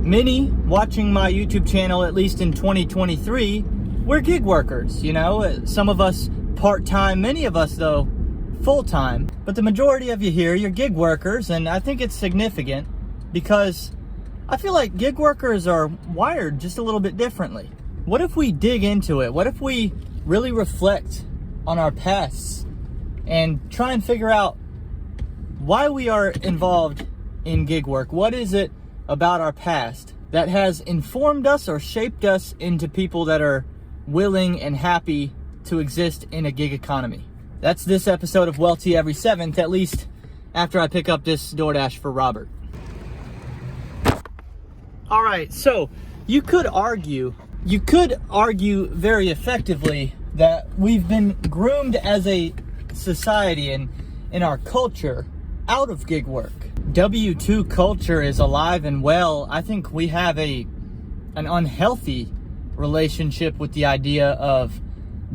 many watching my YouTube channel, at least in 2023, we're gig workers. You know, some of us part-time, many of us though full-time, but the majority of you here, you're gig workers, and I think it's significant because I feel like gig workers are wired just a little bit differently. What if we dig into it? What if we really reflect on our pasts and try and figure out why we are involved in gig work? What is it about our past that has informed us or shaped us into people that are willing and happy to exist in a gig economy? That's this episode of WELTE every 7th, at least after I pick up this DoorDash for Robert. All right, so you could argue very effectively that we've been groomed as a society and in our culture out of gig work. W2 culture is alive and well. I think we have an unhealthy relationship with the idea of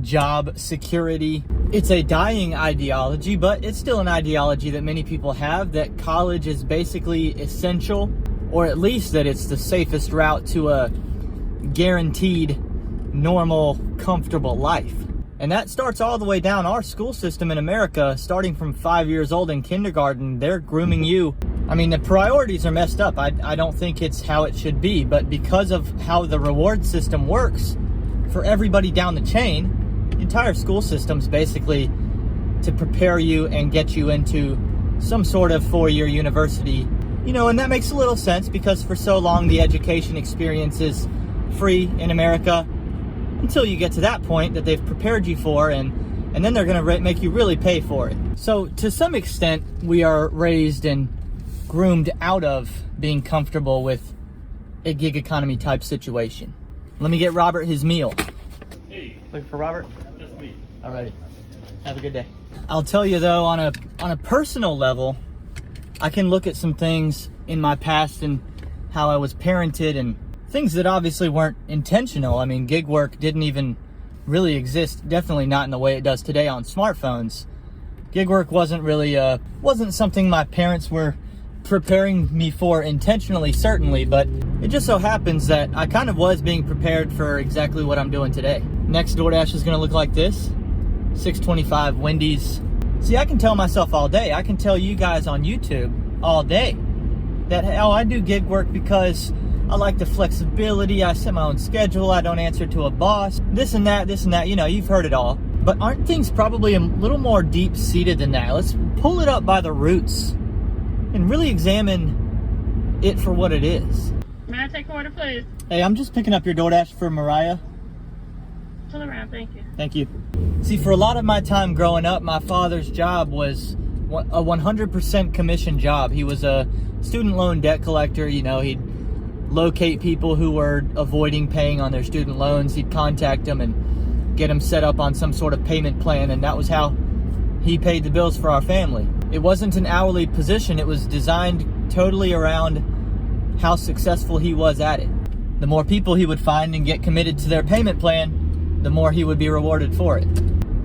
job security. It's a dying ideology, but it's still an ideology that many people have, that college is basically essential, or at least that it's the safest route to a guaranteed, normal, comfortable life. And that starts all the way down our school system in America, starting from 5 years old in kindergarten. They're grooming you. I mean, the priorities are messed up. I don't think it's how it should be, but because of how the reward system works for everybody down the chain, the entire school system's basically to prepare you and get you into some sort of 4-year university. You know, and that makes a little sense because for so long the education experience is free in America until you get to that point that they've prepared you for, and then they're going to make you really pay for it. So to some extent, we are raised and groomed out of being comfortable with a gig economy type situation. Let me get Robert his meal. Hey, Looking for Robert? that's me. Alrighty. Have a good day. I'll tell you though, on a personal level, I can look at some things in my past and how I was parented and things that obviously weren't intentional. I mean, gig work didn't even really exist, definitely not in the way it does today on smartphones. Gig work wasn't really, wasn't something my parents were preparing me for intentionally, certainly, but it just so happens that I kind of was being prepared for exactly what I'm doing today. Next DoorDash is gonna look like this, 625 Wendy's. See, I can tell myself all day, I can tell you guys on YouTube all day that, oh, I do gig work because I like the flexibility, I set my own schedule, I don't answer to a boss, this and that, you know, you've heard it all. But aren't things probably a little more deep-seated than that? Let's pull it up by the roots and really examine it for what it is. May I take order, please? Hey, I'm just picking up your DoorDash for Mariah. Turn around, thank you. Thank you. See, for a lot of my time growing up, my father's job was a 100% commission job. He was a student loan debt collector. You know, he'd locate people who were avoiding paying on their student loans. He'd contact them and get them set up on some sort of payment plan, and that was how he paid the bills for our family. It wasn't an hourly position. It was designed totally around how successful he was at it. The more people he would find and get committed to their payment plan, the more he would be rewarded for it.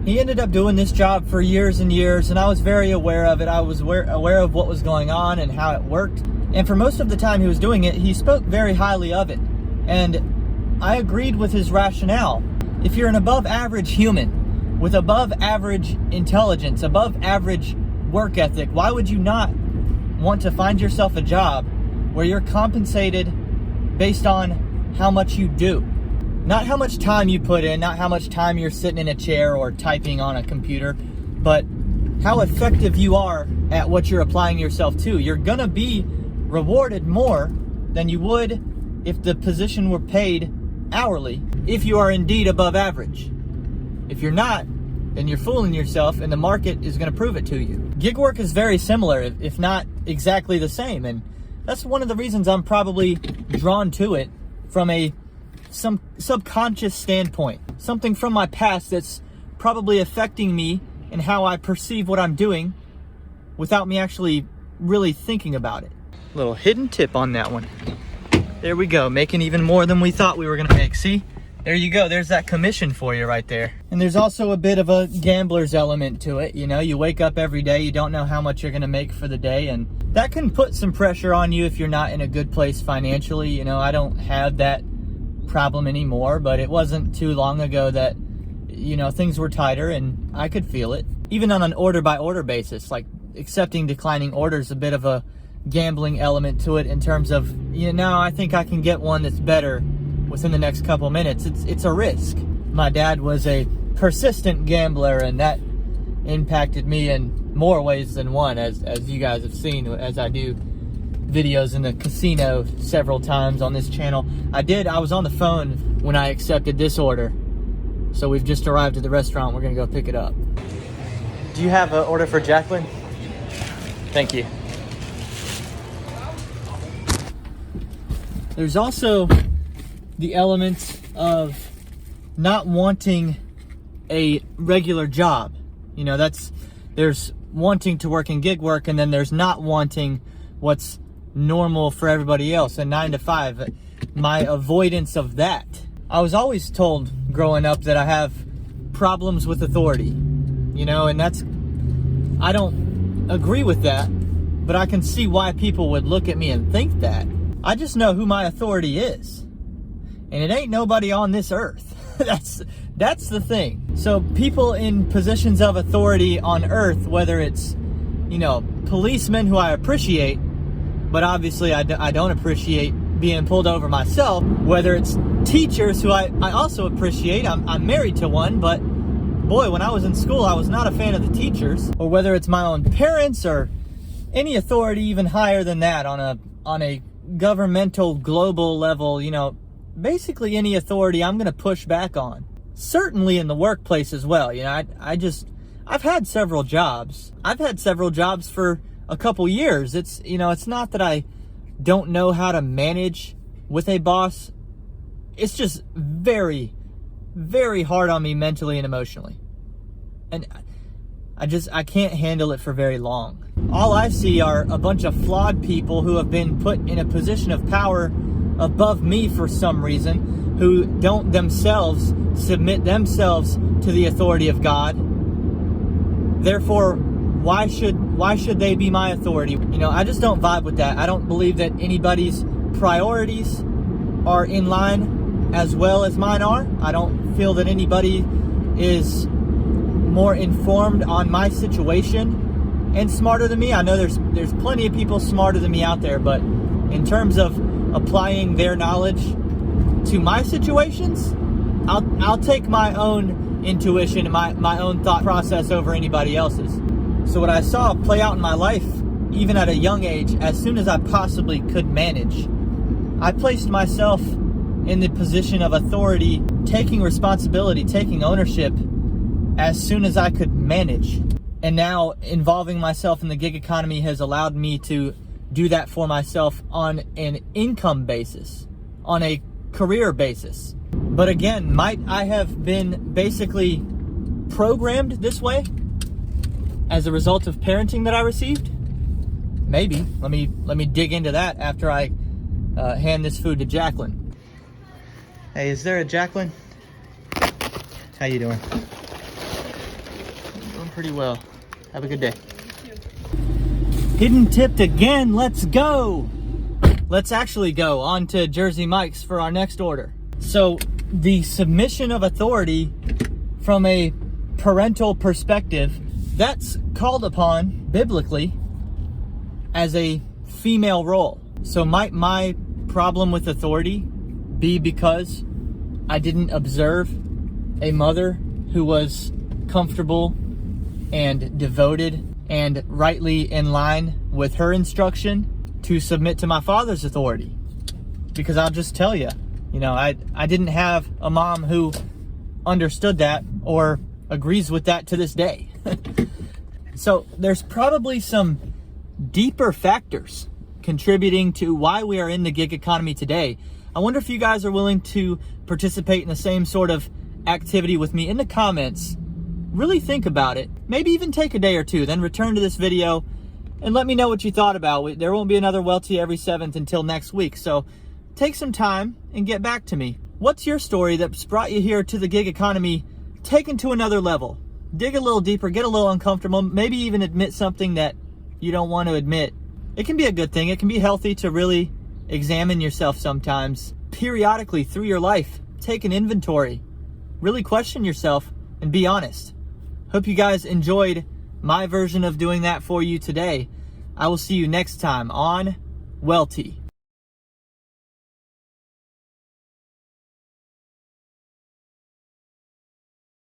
He ended up doing this job for years and years, and I was very aware of it. I was aware of what was going on and how it worked. And for most of the time he was doing it, he spoke very highly of it. And I agreed with his rationale. If you're an above average human with above average intelligence, above average work ethic, why would you not want to find yourself a job where you're compensated based on how much you do? Not how much time you put in, not how much time you're sitting in a chair or typing on a computer, but how effective you are at what you're applying yourself to. You're gonna be rewarded more than you would if the position were paid hourly, if you are indeed above average. If you're not, then you're fooling yourself, and the market is going to prove it to you. Gig work is very similar, if not exactly the same, and that's one of the reasons I'm probably drawn to it from some subconscious standpoint. Something from my past that's probably affecting me and how I perceive what I'm doing without me actually really thinking about it. Little hidden tip on that one. There we go, making even more than we thought we were gonna make. See, There you go. There's that commission for you right there. And there's also a bit of a gambler's element to it. You know, you wake up every day, you don't know how much you're going to make for the day, and that can put some pressure on you if you're not in a good place financially. You know, I don't have that problem anymore, but it wasn't too long ago that, you know, things were tighter and I could feel it. Even on an order by order basis, like accepting declining orders, a bit of a gambling element to it in terms of, you know, I think I can get one that's better within the next couple minutes. It's a risk. My dad was a persistent gambler, and that impacted me in more ways than one, as you guys have seen, as I do videos in the casino several times on this channel. I was on the phone when I accepted this order, so we've just arrived at the restaurant. We're gonna go pick it up. Do you have an order for Jacqueline? Thank you. There's also the element of not wanting a regular job. You know, there's wanting to work in gig work, and then there's not wanting what's normal for everybody else, a 9 to 5. My avoidance of that. I was always told growing up that I have problems with authority, you know, and I don't agree with that, but I can see why people would look at me and think that. I just know who my authority is, and it ain't nobody on this earth. That's the thing. So people in positions of authority on earth, whether it's, you know, policemen who I appreciate, but obviously I don't appreciate being pulled over myself, whether it's teachers who I also appreciate, I'm married to one, but boy, when I was in school, I was not a fan of the teachers, or whether it's my own parents or any authority even higher than that on a governmental global level, you know, basically any authority I'm going to push back on. Certainly in the workplace as well. You know, I've had several jobs. I've had several jobs for a couple years. It's, you know, it's not that I don't know how to manage with a boss. It's just very, very hard on me mentally and emotionally. And I can't handle it for very long. All I see are a bunch of flawed people who have been put in a position of power above me for some reason, who don't themselves submit themselves to the authority of God. Therefore, why should they be my authority? You know, I just don't vibe with that. I don't believe that anybody's priorities are in line as well as mine are. I don't feel that anybody is more informed on my situation and smarter than me. I know there's plenty of people smarter than me out there, but in terms of applying their knowledge to my situations, I'll take my own intuition and my own thought process over anybody else's. So what I saw play out in my life, even at a young age, as soon as I possibly could manage, I placed myself in the position of authority, taking responsibility, taking ownership as soon as I could manage. And now involving myself in the gig economy has allowed me to do that for myself on an income basis, on a career basis. But again, might I have been basically programmed this way as a result of parenting that I received? Maybe. Let me dig into that after I hand this food to Jacqueline. Hey, is there a Jacqueline? How you doing? Doing pretty well. Have a good day. Hidden tipped again. Let's go. Let's actually go on to Jersey Mike's for our next order. So the submission of authority from a parental perspective, that's called upon biblically as a female role. So might my problem with authority be because I didn't observe a mother who was comfortable and devoted and rightly in line with her instruction to submit to my father's authority? Because I'll just tell you, I didn't have a mom who understood that or agrees with that to this day. So there's probably some deeper factors contributing to why we are in the gig economy today. I wonder if you guys are willing to participate in the same sort of activity with me in the comments. Really think about it. Maybe even take a day or two, then return to this video and let me know what you thought about it. There won't be another WELTE every 7th until next week. So take some time and get back to me. What's your story that's brought you here to the gig economy, taken to another level? Dig a little deeper, get a little uncomfortable, maybe even admit something that you don't want to admit. It can be a good thing. It can be healthy to really examine yourself sometimes, periodically through your life. Take an inventory, really question yourself, and be honest. Hope you guys enjoyed my version of doing that for you today. I will see you next time on WELTE.